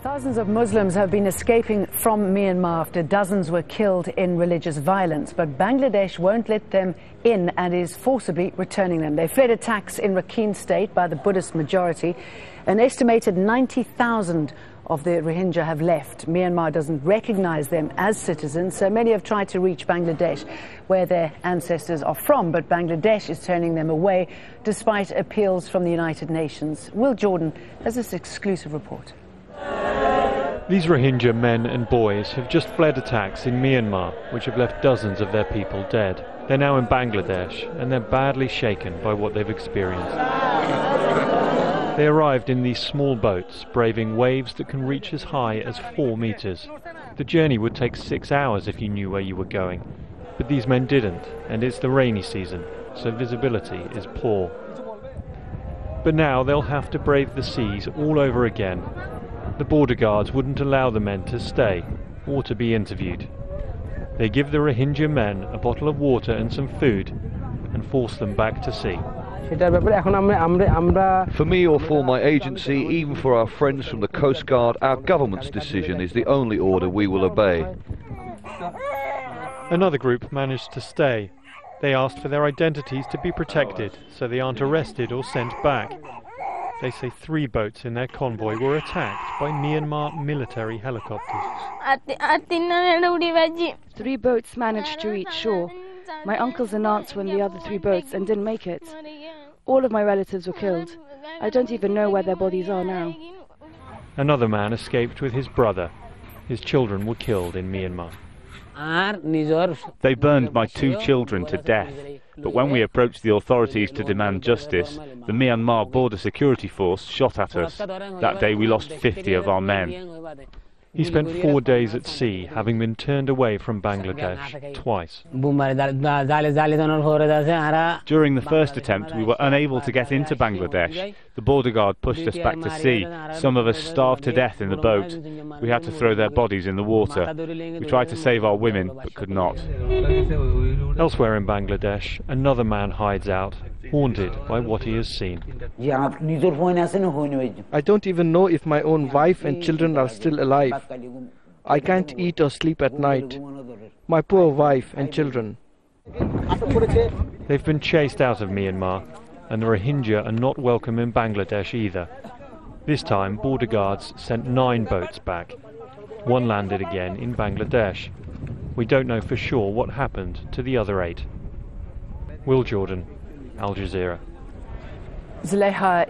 Thousands of Muslims have been escaping from Myanmar after dozens were killed in religious violence, but Bangladesh won't let them in and is forcibly returning them. They fled attacks in Rakhine state by the Buddhist majority. An estimated 90,000 of the Rohingya have left. Myanmar doesn't recognize them as citizens, so many have tried to reach Bangladesh, where their ancestors are from, but Bangladesh is turning them away despite appeals from the United Nations. Will Jordan has this exclusive report. These Rohingya men and boys have just fled attacks in Myanmar, which have left dozens of their people dead. They're now in Bangladesh, and they're badly shaken by what they've experienced. They arrived in these small boats, braving waves that can reach as high as 4 meters. The journey would take 6 hours if you knew where you were going. But these men didn't, and it's the rainy season, so visibility is poor. But now they'll have to brave the seas all over again. The border guards wouldn't allow the men to stay or to be interviewed. They give the Rohingya men a bottle of water and some food and force them back to sea. For me or for my agency, even for our friends from the Coast Guard, our government's decision is the only order we will obey. Another group managed to stay. They asked for their identities to be protected so they aren't arrested or sent back. They say 3 boats in their convoy were attacked by Myanmar military helicopters. 3 boats managed to reach shore. My uncles and aunts were in the other 3 boats and didn't make it. All of my relatives were killed. I don't even know where their bodies are now. Another man escaped with his brother. His children were killed in Myanmar. They burned my 2 children to death, but when we approached the authorities to demand justice, the Myanmar Border Security Force shot at us. That day we lost 50 of our men. He spent 4 days at sea, having been turned away from Bangladesh twice. During the first attempt, we were unable to get into Bangladesh. The border guard pushed us back to sea. Some of us starved to death in the boat. We had to throw their bodies in the water. We tried to save our women, but could not. Elsewhere in Bangladesh, another man hides out, haunted by what he has seen. I don't even know if my own wife and children are still alive. I can't eat or sleep at night. My poor wife and children. They've been chased out of Myanmar, and the Rohingya are not welcome in Bangladesh either. This time, border guards sent 9 boats back. 1 landed again in Bangladesh. We don't know for sure what happened to the other 8. Will Jordan, Al Jazeera. Zaleha